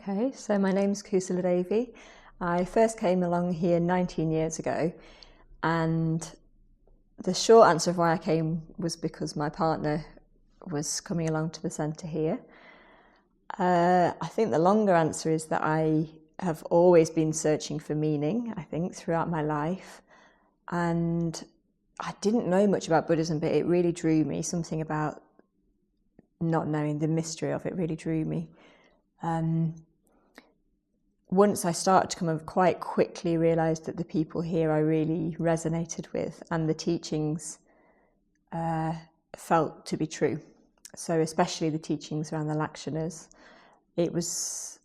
Okay, so my name's Kusala Devi. I first came along here 19 years ago, and the short answer of why I came was because my partner was coming along to the centre here. I think the longer answer is that I have always been searching for meaning, I think, throughout my life. And I didn't know much about Buddhism, but it really drew me. Something about not knowing the mystery of it really drew me. Once I started to come, I quite quickly realised that the people here I really resonated with, and the teachings felt to be true. So especially the teachings around the Lakshanas. It was,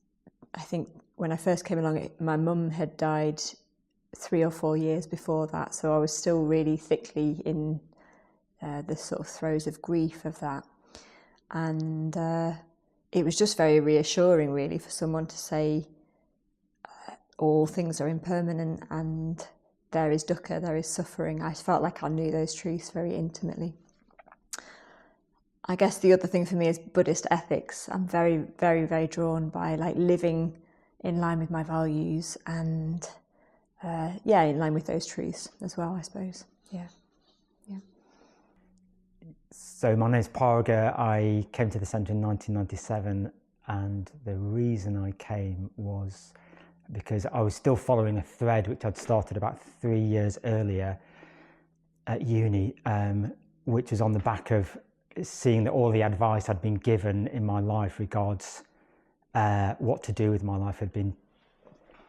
I think, when I first came along, my mum had died 3 or 4 years before that, so I was still really thickly in the sort of throes of grief of that. And it was just very reassuring, really, for someone to say all things are impermanent and there is dukkha, there is suffering. I felt like I knew those truths very intimately. I guess the other thing for me is Buddhist ethics. I'm very, very, very drawn by like living in line with my values and in line with those truths as well, I suppose. Yeah. So my name's Parga. I came to the centre in 1997, and the reason I came was because I was still following a thread which I'd started about 3 years earlier at uni, which was on the back of seeing that all the advice I'd been given in my life regards what to do with my life had been,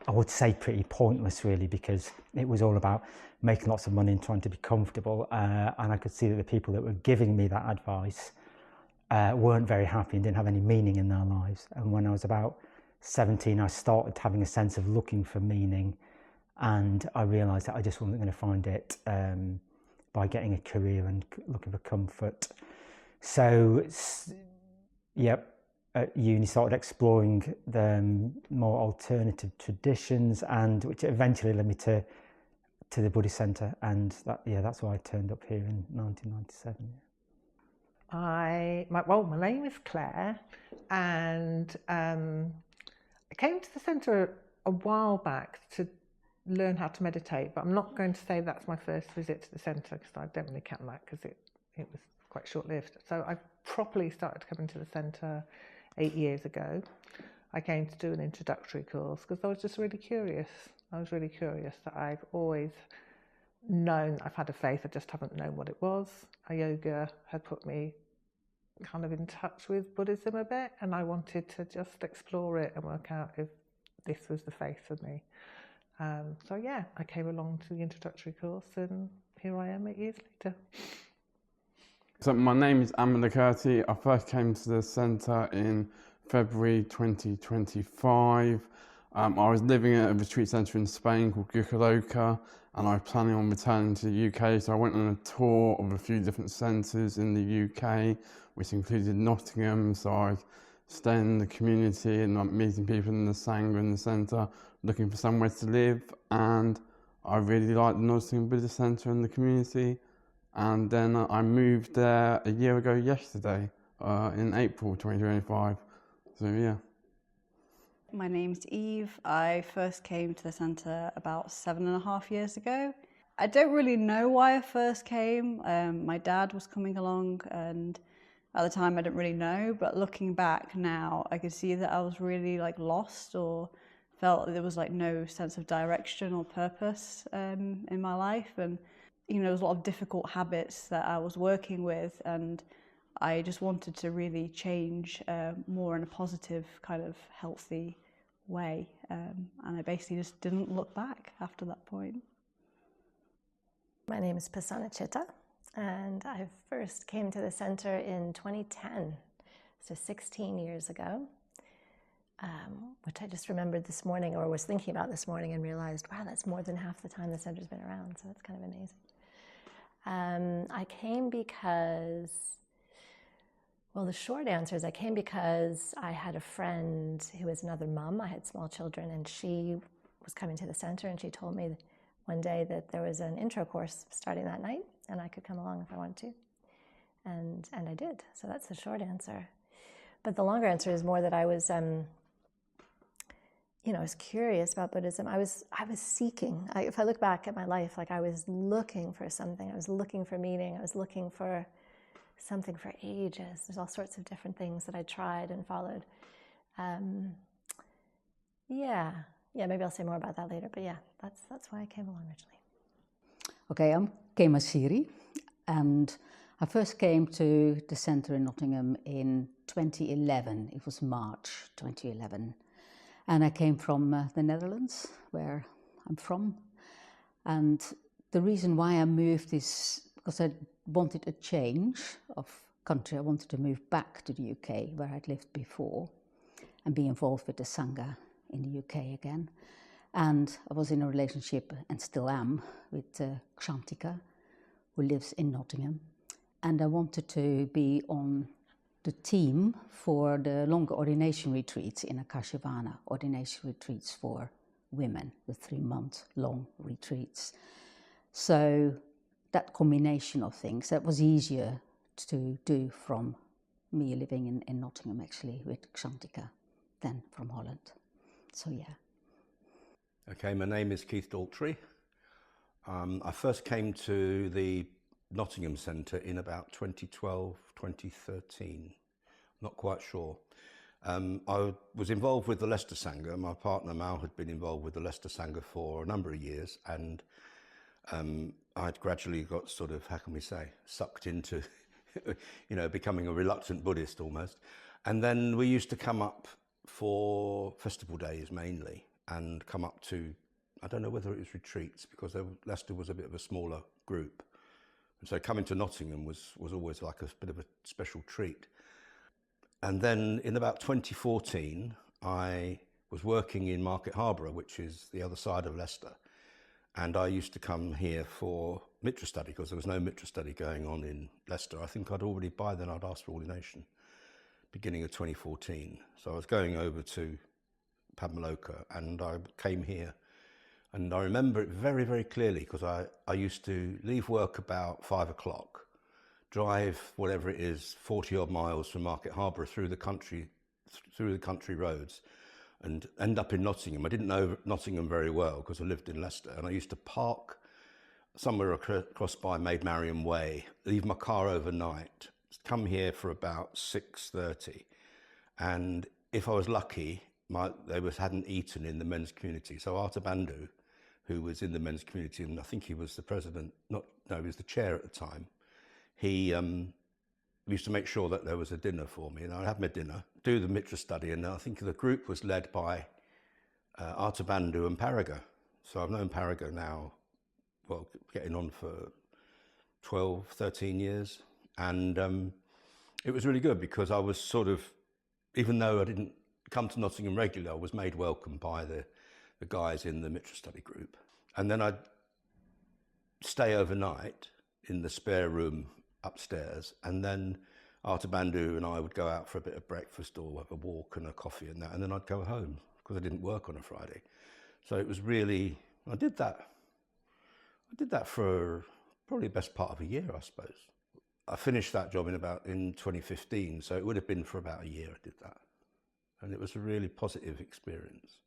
I would say, pretty pointless, really, because it was all about making lots of money and trying to be comfortable. And I could see that the people that were giving me that advice weren't very happy and didn't have any meaning in their lives. And when I was about 17, I started having a sense of looking for meaning, and I realised that I just wasn't going to find it by getting a career and looking for comfort. So, at uni started exploring the more alternative traditions, and which eventually led me to the Buddhist centre, and that's why I turned up here in 1997. My name is Claire, and I came to the centre a while back to learn how to meditate, but I'm not going to say that's my first visit to the centre, because I don't really count that, because it was quite short-lived. So I properly started coming to the centre 8 years ago. I came to do an introductory course because I was just really curious. I was really curious that I've always known I've had a faith, I just haven't known what it was. Yoga had put me kind of in touch with Buddhism a bit, and I wanted to just explore it and work out if this was the faith for me. I came along to the introductory course, and here I am 8 years later. So my name is Amanda Curti. I first came to the centre in February 2025. I was living at a retreat centre in Spain called Gukaloka, and I was planning on returning to the UK, so I went on a tour of a few different centres in the UK, which included Nottingham, so I was staying in the community and meeting people in the Sangha in the centre, looking for somewhere to live, and I really liked the Nottingham Buddhist Centre and the community. And then I moved there a year ago yesterday, in April 2025. So yeah. My name's Eve. I first came to the centre about 7.5 years ago. I don't really know why I first came. My dad was coming along, and at the time I didn't really know, but looking back now, I could see that I was really lost, or felt that there was no sense of direction or purpose in my life. And there was a lot of difficult habits that I was working with, and I just wanted to really change more in a positive, kind of healthy way. And I basically just didn't look back after that point. My name is Pasana Chitta, and I first came to the centre in 2010, so 16 years ago, which I just remembered this morning, or was thinking about this morning, and realised, wow, that's more than half the time the centre's been around, so that's kind of amazing. I came because, well, the short answer is I came because I had a friend who was another mum. I had small children, and she was coming to the centre, and she told me one day that there was an intro course starting that night, and I could come along if I wanted to. And I did. So that's the short answer. But the longer answer is more that I was you know, I was curious about Buddhism. I was seeking. If I look back at my life, like I was looking for something. I was looking for meaning. I was looking for something for ages. There's all sorts of different things that I tried and followed. Yeah, maybe I'll say more about that later. But yeah, that's why I came along originally. Okay, I'm Kema Siri, and I first came to the centre in Nottingham in 2011. It was March 2011. And I came from the Netherlands, where I'm from. And the reason why I moved is because I wanted a change of country. I wanted to move back to the UK, where I'd lived before, and be involved with the Sangha in the UK again. And I was in a relationship, and still am, with Kshantika, who lives in Nottingham. And I wanted to be on the team for the longer ordination retreats in Akashivana, ordination retreats for women, the 3-month long retreats. So that combination of things, that was easier to do from me living in Nottingham, actually, with Kshantika, than from Holland. So yeah. Okay, my name is Keith Daltrey. I first came to the Nottingham Centre in about 2012, 2013, not quite sure. I was involved with the Leicester Sangha. My partner Mal had been involved with the Leicester Sangha for a number of years, and I'd gradually got sort of, how can we say, sucked into, you know, becoming a reluctant Buddhist almost. And then we used to come up for festival days mainly, and come up to, I don't know whether it was retreats, because Leicester was a bit of a smaller group. And so coming to Nottingham was always like a bit of a special treat. And then in about 2014, I was working in Market Harborough, which is the other side of Leicester. And I used to come here for Mitra study, because there was no Mitra study going on in Leicester. I think by then I'd asked for ordination, beginning of 2014. So I was going over to Padmaloka, and I came here. And I remember it very, very clearly, because I used to leave work about 5 o'clock, drive whatever it is, 40 odd miles from Market Harborough through the country roads, and end up in Nottingham. I didn't know Nottingham very well because I lived in Leicester, and I used to park somewhere across by Maid Marian Way, leave my car overnight, come here for about 6:30, and if I was lucky, they hadn't eaten in the men's community. So Arta Bandhu, who was in the men's community, and I think he was the president, he was the chair at the time, he used to make sure that there was a dinner for me, and I'd have my dinner, do the Mitra study, and I think the group was led by Arta Bandhu and Paraga. So I've known Paraga now, well, getting on for 12, 13 years, and it was really good, because I was sort of, even though I didn't come to Nottingham regularly, I was made welcome by the guys in the Mitra study group. And then I'd stay overnight in the spare room upstairs, and then Arta Bandhu and I would go out for a bit of breakfast or have a walk and a coffee and that, and then I'd go home, because I didn't work on a Friday. So it was really, I did that for probably the best part of a year, I suppose. I finished that job in 2015, so it would have been for about a year I did that. And it was a really positive experience.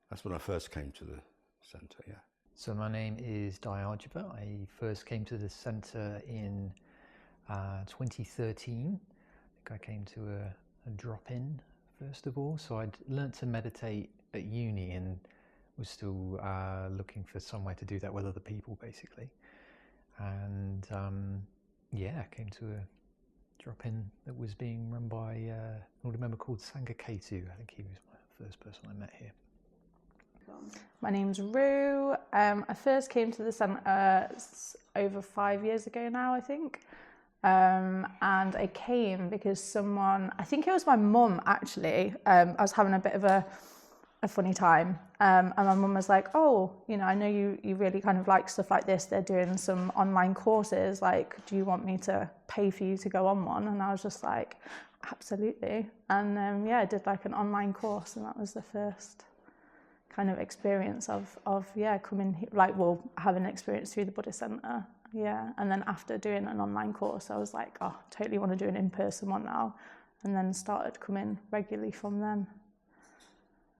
That's when I first came to the centre, yeah. So my name is Diarjiva. I first came to the centre in 2013. I think I came to a drop-in first of all. So I'd learnt to meditate at uni and was still looking for somewhere to do that with other people, basically. And I came to a drop-in that was being run by an older member called Sangha Ketu. I think he was my first person I met here. My name's Rue. I first came to the centre over 5 years ago now, I think. And I came because someone, I think it was my mum actually, I was having a bit of a funny time. And my mum was like, oh, you know, I know you really kind of like stuff like this. They're doing some online courses. Like, do you want me to pay for you to go on one? And I was just like, absolutely. And I did like an online course, and that was the first kind of experience of coming, have an experience through the Buddhist Centre. Yeah, and then after doing an online course, I was like, oh, totally want to do an in-person one now, and then started coming regularly from then.